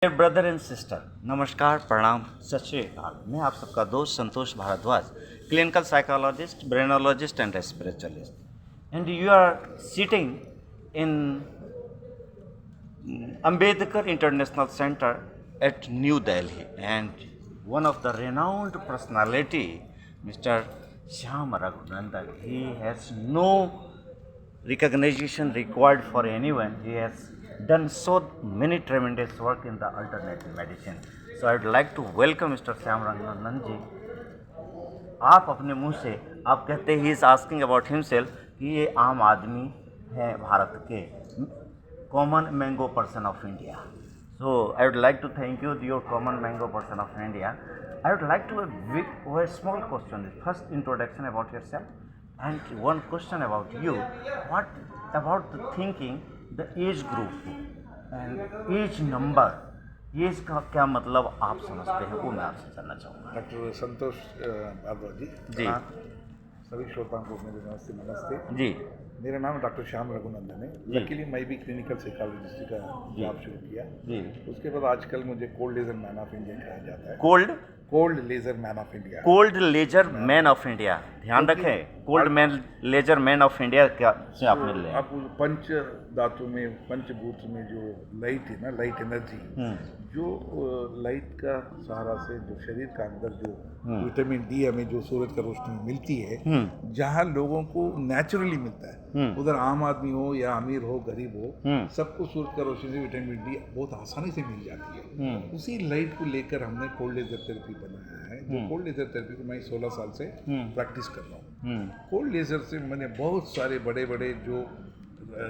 Brother and sister, नमस्कार, प्रणाम, सत श्री अकाल। मैं आप सबका दोस्त Santosh Bhardwaj, clinical psychologist, brainologist and spiritualist, and you are sitting in Ambedkar International Center at New Delhi, and one of the renowned personality, Mr. Shyam Raghunandan, he has no recognition required for anyone. He has done so many tremendous work in the alternative medicine. So I would like to welcome Mr. Shyam Raghunandan ji. आप अपने मुंह से आप कहते he is asking about himself कि ये आम आदमी है भारत के, common mango person of India. So I would like to thank you, your common mango person of India. I would like to a small question. First introduction about yourself, and one question about you. What about the thinking, the age group and age number? Age का क्या मतलब आप समझते हैं, वो मैं आपसे जानना चाहूँगा. डॉक्टर संतोष भारद्वाज जी, जी. सभी श्रोताओं को मेरे नमस्ते. जी. मेरा नाम डॉक्टर श्याम रघुनंदन है. लकीली मैं भी क्लिनिकल साइकोलॉजिस्ट का जॉब शुरू किया. जी. उसके बाद आजकल मुझे cold laser man of India कहा जाता है. Cold laser man of India. Cold laser man of India. ध्यान रखें, cold man laser man of India क्या से आपने लिया. आप पंच धातु में, पंचभूत में जो लाइट है ना, लाइट एनर्जी, जो लाइट का सहारा से जो शरीर का अंदर जो विटामिन डी हमें जो सूरज का रोशनी मिलती है, जहाँ लोगों को नेचुरली मिलता है, उधर आम आदमी हो या अमीर हो गरीब हो, सबको सूरज का रोशनी से विटामिन डी बहुत आसानी से मिल जाती है. उसी लाइट को लेकर हमने कोल्ड लेजर थेरेपी बनाया है. जो कोल्ड लेजर थेरेपी को मैं 16 साल से प्रैक्टिस कर रहा हूँ. कोल्ड लेजर से मैंने बहुत सारे बड़े बड़े जो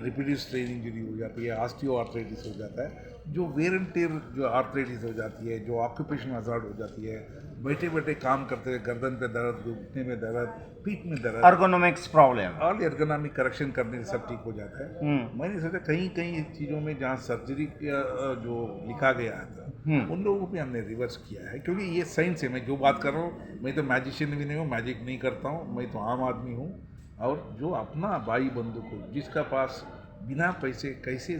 रिपीटेड स्ट्रेन इंजरी हो जाती है, ऑस्टियो आर्थराइटिस हो जाता है, जो वेयर एंड टेयर जो आर्थराइटिस हो जाती है, जो ऑक्यूपेशन हजार्ड हो जाती है, बैठे बैठे काम करते हुए गर्दन पे दर्द, घुटने में दर्द, पीठ में दर्द, ergonomics problem, all ergonomic correction करने से सब ठीक हो जाता है. मैंने सोचा कहीं कहीं चीज़ों में जहाँ सर्जरी का जो लिखा गया था, उन लोगों पे हमने रिवर्स किया है. क्योंकि ये साइंस है. मैं जो बात कर रहा हूँ, मैं तो मैजिशियन भी नहीं हूँ, मैजिक नहीं करता हूँ. मैं तो आम आदमी हूँ, और जो अपना भाई बंधु को, जिसका पास बिना पैसे कैसे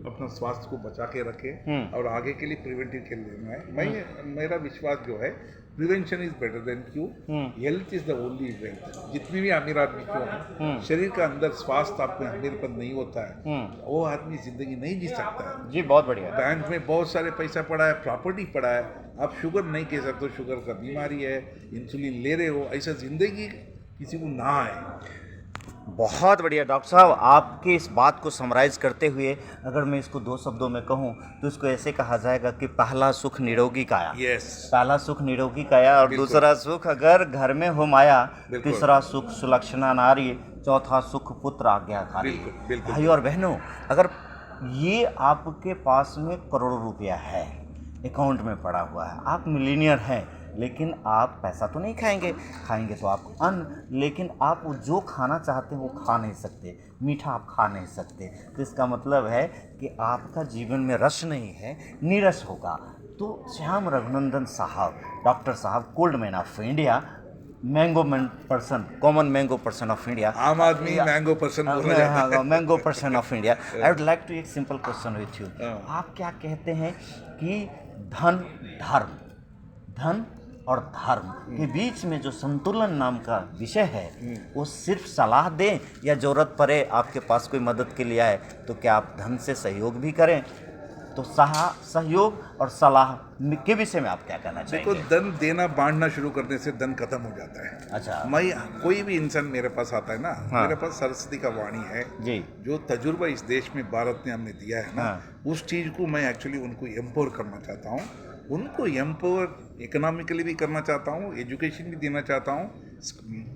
अपना स्वास्थ्य को बचा के रखे और आगे के लिए प्रिवेंटिव केयर लेना है. मेरा विश्वास जो है, prevention is better than cure. Health is the only wealth. जितने भी अमीर आदमी क्यों हैं, शरीर का अंदर स्वास्थ्य आप में अमीरपन नहीं होता है, वो आदमी जिंदगी नहीं जी सकता है. जी, बहुत बढ़िया. बैंक में बहुत सारे पैसा पड़ा है, प्रॉपर्टी पड़ा है, आप शुगर नहीं कह सकते, शुगर का बीमारी है, इंसुलिन ले रहे हो, ऐसा जिंदगी किसी को ना आए. बहुत बढ़िया डॉक्टर साहब. आपकी इस बात को समराइज करते हुए अगर मैं इसको 2 शब्दों में कहूँ तो इसको ऐसे कहा जाएगा कि पहला सुख निरोगी काया. पहला सुख निरोगी काया, और दूसरा सुख अगर घर में हो माया, तीसरा सुख सुलक्षणा नारी, चौथा सुख पुत्र आज्ञाकारी. भाइयों और बहनों, अगर ये आपके पास में करोड़ों रुपया है, अकाउंट में पड़ा हुआ है, आप मिलीनियर हैं, लेकिन आप पैसा तो नहीं खाएंगे तो आप अन्न, लेकिन आप जो खाना चाहते हैं वो खा नहीं सकते, मीठा आप खा नहीं सकते, तो इसका मतलब है कि आपका जीवन में रस नहीं है, नीरस होगा. तो श्याम रघुनंदन साहब, डॉक्टर साहब, cold man of India, mango person, common mango person of India, आम आदमी मैंगो पर्सन बोला जाता है. Mango person of India. I would like to एक सिंपल क्वेश्चन विथ यू. आप क्या कहते हैं कि धन और धर्म के बीच में जो संतुलन नाम का विषय है, वो सिर्फ सलाह दें या जरूरत पड़े आपके पास कोई मदद के लिए आए तो क्या आप धन से सहयोग भी करें? तो सहयोग और सलाह के विषय में आप क्या कहना चाहेंगे? देखो, धन देना बांटना शुरू करने से धन खत्म हो जाता है. अच्छा. कोई भी इंसान मेरे पास आता है ना, मेरे पास सरस्वती का वाणी है जी. जो तजुर्बा इस देश में भारत ने हमने दिया है ना, उस चीज़ को मैं एक्चुअली उनको एम्पावर करना चाहता हूँ. उनको एम्पावर इकोनॉमिकली भी करना चाहता हूँ, एजुकेशन भी देना चाहता हूँ.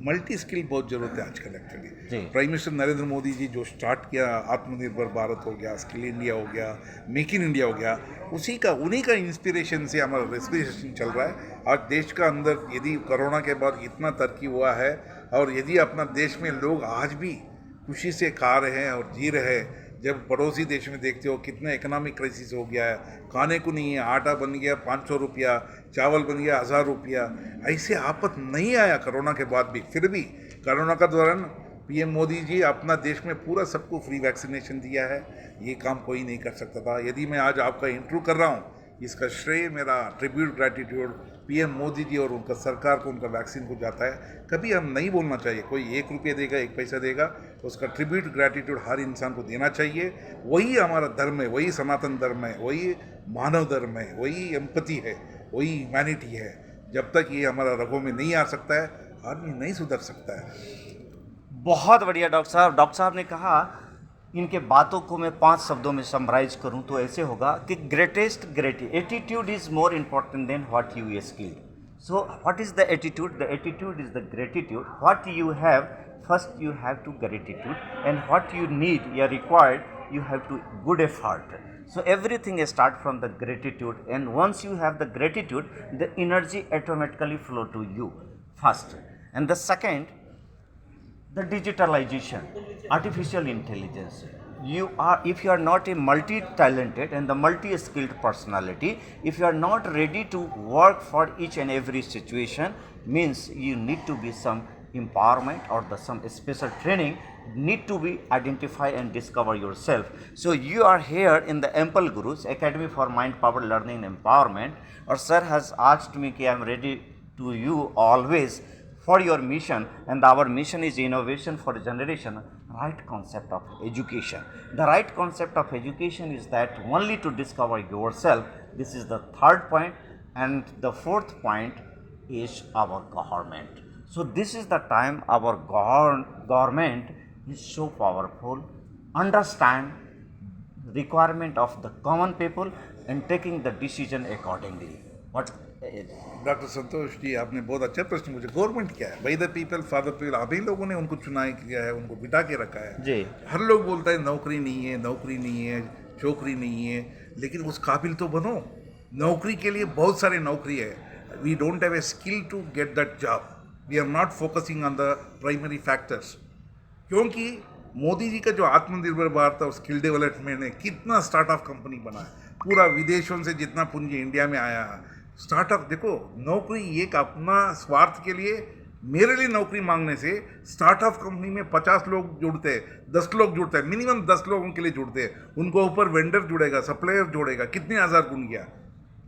मल्टी स्किल बहुत ज़रूरत है आजकल actually. Prime minister Narendra Modi ji जो स्टार्ट किया, आत्मनिर्भर भारत हो गया, स्किल इंडिया हो गया, मेक इन इंडिया हो गया, उन्हीं का इंस्पिरेशन से हमारा रेस्पिरेशन चल रहा है. आज देश का अंदर यदि कोरोना के बाद इतना तरक्की हुआ है, और यदि अपना देश में लोग आज भी खुशी से खा रहे हैं और जी रहे हैं, जब पड़ोसी देश में देखते हो कितना इकोनॉमिक क्राइसिस हो गया है, खाने को नहीं है, आटा बन गया 500 रुपया, चावल बन गया 1000 रुपया, ऐसे आफत नहीं आया कोरोना के बाद भी. फिर भी कोरोना का दौरान पीएम मोदी जी अपना देश में पूरा सबको फ्री वैक्सीनेशन दिया है. ये काम कोई नहीं कर सकता था. यदि मैं आज आपका इंटरव्यू कर रहा हूँ, इसका श्रेय मेरा tribute gratitude PM Modi ji और उनका सरकार को, उनका वैक्सीन को जाता है। कभी हम नहीं बोलना चाहिए कोई 1 रुपये देगा, 1 पैसा देगा, उसका ट्रिब्यूट ग्रैटिट्यूड हर इंसान को देना चाहिए। वही हमारा धर्म है, वही सनातन धर्म है, वही मानव धर्म है, वही एम्पैथी है, वही ह्यूमैनिटी है। जब तक ये हमारा रगों में नहीं आ सकता है, आदमी नहीं सुधर सकता है। बहुत बढ़िया डॉक्टर साहब। डॉक्टर साहब ने कहा, इनके बातों को मैं 5 शब्दों में समराइज करूं तो ऐसे होगा कि greatest attitude is more important than what you skill. So what is the attitude? The attitude is the gratitude. What you have, first you have to gratitude, and what you need, you are required, you have to good effort. So everything start from the gratitude, and once you have the gratitude, the energy automatically flow to you first. And the second, the digitalization, artificial intelligence. If you are not a multi-talented and the multi-skilled personality, if you are not ready to work for each and every situation, means you need to be some empowerment or some special training need to be identify and discover yourself. So you are here in the Ample Gurus Academy for Mind Power Learning and Empowerment, or sir has asked me कि I am ready to you always for your mission, and our mission is innovation for generation. Right concept of education. The right concept of education is that only to discover yourself. This is the third point, and the fourth point is our government. So this is the time our government is so powerful, understand requirement of the common people and taking the decision accordingly. What? Doctor Santosh ji, आपने बहुत अच्छा प्रश्न मुझे। Government क्या है? By the people for the people. आप ही लोगों ने उनको चुनाव किया है, उनको बिठा के रखा है जी। हर लोग बोलता है नौकरी नहीं है, नौकरी नहीं है, छोकरी नहीं है, लेकिन उस काबिल तो बनो। नौकरी के लिए बहुत सारे नौकरी है। We don't have a skill to get that job. We are not focusing on the primary factors. क्योंकि मोदी जी का जो आत्मनिर्भर भारत और स्किल डेवलपमेंट ने कितना स्टार्टअप कंपनी बनाया, पूरा विदेशों से जितना पूंजी इंडिया में आया है। स्टार्टअप देखो, नौकरी एक अपना स्वार्थ के लिए, मेरे लिए नौकरी मांगने से स्टार्टअप कंपनी में 50 लोग जुड़ते हैं, 10 लोग जुड़ते हैं, मिनिमम 10 लोगों के लिए जुड़ते हैं। उनको ऊपर वेंडर जुड़ेगा, सप्लायर जुड़ेगा, कितने हज़ार गुण गया।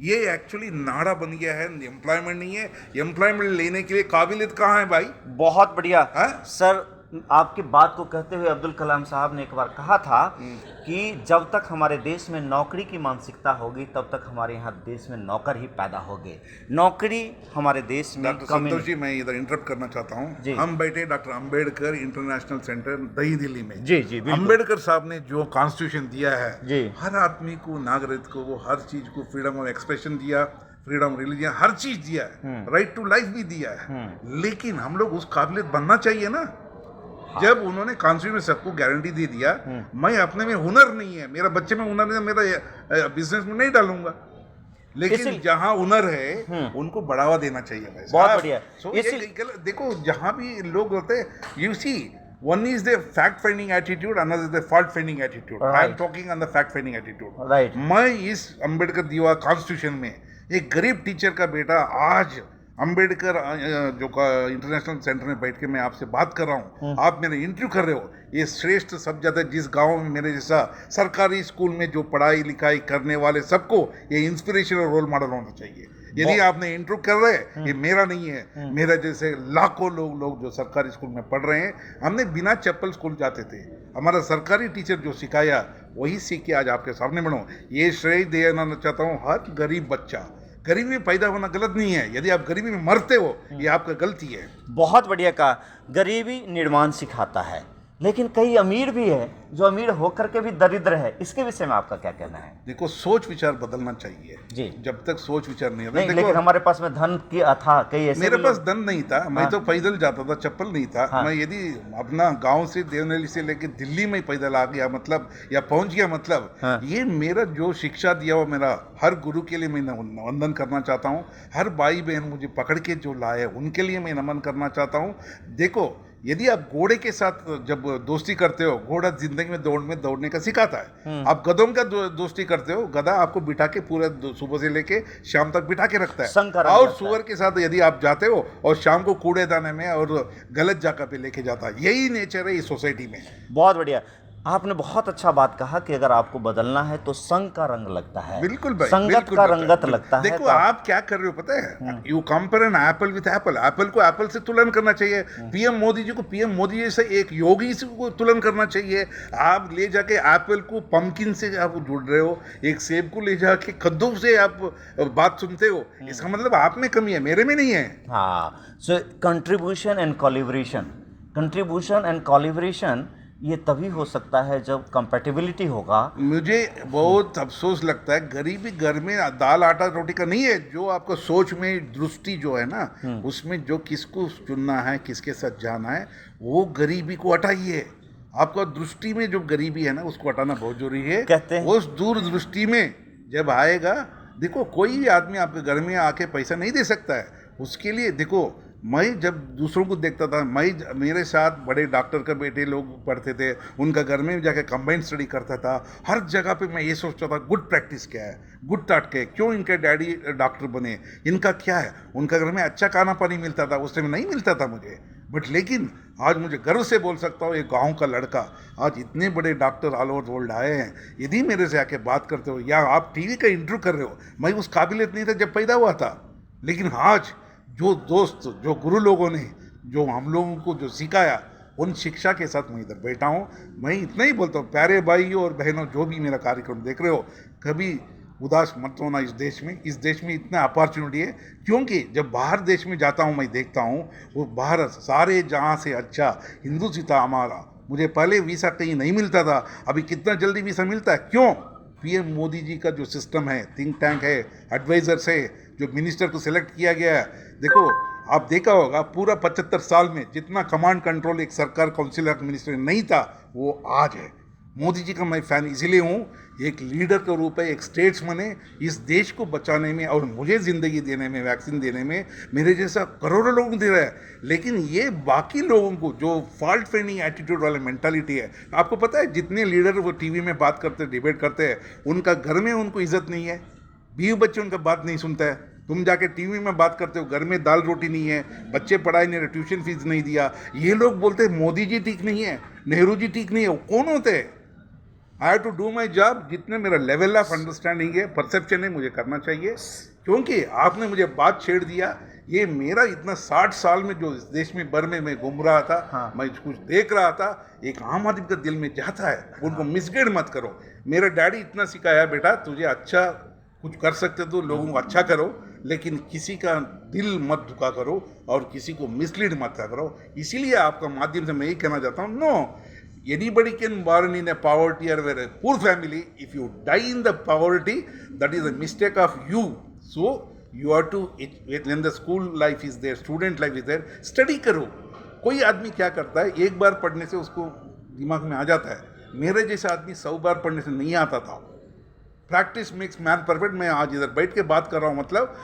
ये एक्चुअली नाड़ा बन गया है, एम्प्लॉयमेंट नहीं है। एम्प्लॉयमेंट लेने के लिए काबिलियत कहाँ है भाई? बहुत बढ़िया है? सर, आपकी बात को कहते हुए अब्दुल कलाम साहब ने एक बार कहा था कि जब तक हमारे देश में नौकरी की मानसिकता होगी तब तक हमारे यहाँ देश में नौकर ही पैदा होंगे। नौकरी हमारे देश में डॉक्टर संतोष जी, मैं इधर इंटरप्ट करना चाहता हूँ। हम बैठे डॉक्टर अंबेडकर इंटरनेशनल सेंटर नई दिल्ली में। जी जी, अंबेडकर साहब ने जो कॉन्स्टिट्यूशन दिया है जी, हर आदमी को, नागरिक को, वो हर चीज को फ्रीडम ऑफ एक्सप्रेशन दिया, फ्रीडम रिलीजन, हर चीज दिया है, राइट टू लाइफ भी दिया है। लेकिन हम लोग उस काबिलियत बनना चाहिए ना। जब उन्होंने कॉन्स्टिट्यूशन में सबको गारंटी दे दिया, मैं अपने में हुनर नहीं है, मेरा बच्चे में हुनर नहीं है, मेरा बिजनेस में नहीं डालूंगा, लेकिन जहां हुनर है उनको बढ़ावा देना चाहिए भाई। बहुत बढ़िया। देखो, जहां भी लोग होते हैं, you see, one is the fact finding attitude, another is the fault finding attitude. Right. I am talking on the fact finding attitude. Right. मैं इस अंबेडकर दिया कॉन्स्टिट्यूशन में एक गरीब टीचर का बेटा आज अंबेडकर जो इंटरनेशनल सेंटर में बैठ के मैं आपसे बात कर रहा हूँ, आप मेरे इंटरव्यू कर रहे हो। ये श्रेष्ठ सब जाता है। जिस गांव में मेरे जैसा सरकारी स्कूल में जो पढ़ाई लिखाई करने वाले सबको ये इंस्पिरेशन और रोल मॉडल होना चाहिए। यदि आपने इंटरव्यू कर रहे हैं, ये मेरा नहीं है, मेरा जैसे लाखों लोग जो सरकारी स्कूल में पढ़ रहे हैं। हमने बिना चप्पल स्कूल जाते थे, हमारा सरकारी टीचर जो सिखाया वही सीख के आज आपके सामने बनो। ये श्रेय देना चाहता हूँ हर गरीब बच्चा। गरीबी में पैदा होना गलत नहीं है, यदि आप गरीबी में मरते हो ये आपका गलती है। बहुत बढ़िया कहा। गरीबी निर्माण सिखाता है, लेकिन कई अमीर भी है जो अमीर होकर के भी दरिद्र है। इसके विषय में आपका क्या कहना है? देखो, सोच विचार बदलना चाहिए जी। जब तक सोच विचार नहीं नहीं, लेकिन हमारे पास में धन की था, कई ऐसे मेरे पास धन नहीं था, मैं तो पैदल जाता था, चप्पल नहीं था। मैं यदि अपना गांव से देवनहल्ली से लेके दिल्ली में पैदल आ गया मतलब, या पहुंच गया मतलब, ये मेरा जो शिक्षा दिया वो मेरा हर गुरु के लिए मैं वंदन करना चाहता हूँ। हर भाई बहन मुझे पकड़ के जो लाए उनके लिए मैं नमन करना चाहता हूँ। देखो, यदि आप घोड़े के साथ जब दोस्ती करते हो, घोड़ा जिंदगी में दौड़ने का सिखाता है। आप गधों का दोस्ती करते हो, गधा आपको बिठा के पूरे सुबह से लेके शाम तक बिठा के रखता है। और सुअर के साथ यदि आप जाते हो और शाम को कूड़ेदाने में और गलत जगह पे लेके जाता है, यही नेचर है इस सोसाइटी में। बहुत बढ़िया। आपने बहुत अच्छा बात कहा कि अगर आपको बदलना है तो संग का रंग लगता है, बिल्कुल भाई, संगत बिल्कुल का लगता है। रंगत लगता है। देखो तो आप क्या कर रहे हो पता है, you compare an apple with apple, apple को एप्पल से तुलन करना चाहिए, पीएम मोदी जी को पीएम मोदी जी से एक योगी से को तुलन करना चाहिए। आप ले जाके एप्पल को पंपकिन से आप जुड़ रहे हो, एक सेब को ले जाके कद्दू से आप बात सुनते हो, इसका मतलब आप में कमी है, मेरे में नहीं है। हाँ, सो कंट्रीब्यूशन एंड कोलिब्रेशन ये तभी हो सकता है जब कंपैटिबिलिटी होगा। मुझे बहुत अफसोस लगता है, गरीबी घर में दाल आटा रोटी का नहीं है, जो आपको सोच में दृष्टि जो है ना, उसमें जो किसको चुनना है, किसके साथ जाना है, वो गरीबी को हटाइए। आपका दृष्टि में जो गरीबी है ना, उसको हटाना बहुत जरूरी है। कहते हैं उस दूरदृष्टि में जब आएगा, देखो कोई भी आदमी आपके घर में आके पैसा नहीं दे सकता है, उसके लिए देखो, मैं जब दूसरों को देखता था, मेरे साथ बड़े डॉक्टर का बेटे लोग पढ़ते थे, उनका घर में जाके कंबाइंड स्टडी करता था, हर जगह पे मैं ये सोचता था गुड प्रैक्टिस क्या है, गुड टाट क्या है, क्यों इनके डैडी डॉक्टर बने, इनका क्या है, उनका घर में अच्छा खाना पानी मिलता था, उस टाइम नहीं मिलता था मुझे, बट लेकिन आज मुझे गर्व से बोल सकता हूँ, एक गाँव का लड़का आज इतने बड़े डॉक्टर ऑल ओवर वर्ल्ड आए हैं। यदि मेरे से आके बात करते हो या आप टीवी का इंटरव्यू कर रहे हो, मैं उस काबिलियत नहीं था जब पैदा हुआ था, लेकिन आज जो दोस्त, जो गुरु लोगों ने जो हम लोगों को जो सिखाया, उन शिक्षा के साथ मैं इधर बैठा हूँ। मैं इतना ही बोलता हूँ, प्यारे भाइयों और बहनों, जो भी मेरा कार्यक्रम देख रहे हो, कभी उदास मत होना। इस देश में इतना अपॉर्चुनिटी है, क्योंकि जब बाहर देश में जाता हूँ, मैं देखता हूँ वो भारत सारे जहाँ से अच्छा हिंदू था हमारा। मुझे पहले वीज़ा कहीं नहीं मिलता था, अभी कितना जल्दी वीज़ा मिलता है, क्यों? पीएम मोदी जी का जो सिस्टम है, थिंक टैंक है, एडवाइजर्स है, जो मिनिस्टर को सिलेक्ट किया गया है। देखो आप देखा होगा, पूरा 75 साल में जितना कमांड कंट्रोल एक सरकार काउंसिल ऑफ मिनिस्टर नहीं था, वो आज है। मोदी जी का मैं फ़ैन इसीलिए हूँ, एक लीडर के रूप में, एक स्टेट्समैन है, इस देश को बचाने में और मुझे ज़िंदगी देने में, वैक्सीन देने में मेरे जैसा करोड़ों लोगों दे रहा है। लेकिन ये बाकी लोगों को जो फॉल्ट फाइंडिंग एटीट्यूड वाला मेंटालिटी है, आपको पता है जितने लीडर वो टीवी में बात करते हैं, डिबेट करते हैं, उनका घर में उनको इज्जत नहीं है, बीवी बच्चे उनका बात नहीं सुनता है। तुम जाके टीवी में बात करते हो, घर में दाल रोटी नहीं है, बच्चे पढ़ाई नहीं रहे, ट्यूशन फीस नहीं दिया, ये लोग बोलते हैं मोदी जी ठीक नहीं है, नेहरू जी ठीक नहीं है। वो कौन होते हैं? I have to do my job, जितने मेरा लेवल ऑफ अंडरस्टैंडिंग है, परसेप्शन है, मुझे करना चाहिए। क्योंकि आपने मुझे बात छेड़ दिया, ये मेरा इतना 60 साल में जो इस देश में भर में मैं घूम रहा था, हाँ। मैं कुछ देख रहा था, एक आम आदमी का दिल में जाता है, उनको मिसगाइड मत करो। मेरा डैडी इतना सिखाया, बेटा तुझे अच्छा कुछ कर सकते तो लोगों को अच्छा करो, लेकिन किसी का दिल मत दुखा करो और किसी को मिसलीड मत करो। इसीलिए आपका माध्यम से मैं यही कहना चाहता हूँ, no anybody can born in a poverty or a poor family. If you die in the poverty, that is a mistake of you. So you have to, when the school life is there, student life is there, study करो। कोई आदमी क्या करता है, एक बार पढ़ने से उसको दिमाग में आ जाता है, मेरे जैसा आदमी 100 बार पढ़ने से नहीं आता था। Practice makes man perfect. मैं आज इधर बैठ के बात कर रहा हूँ, मतलब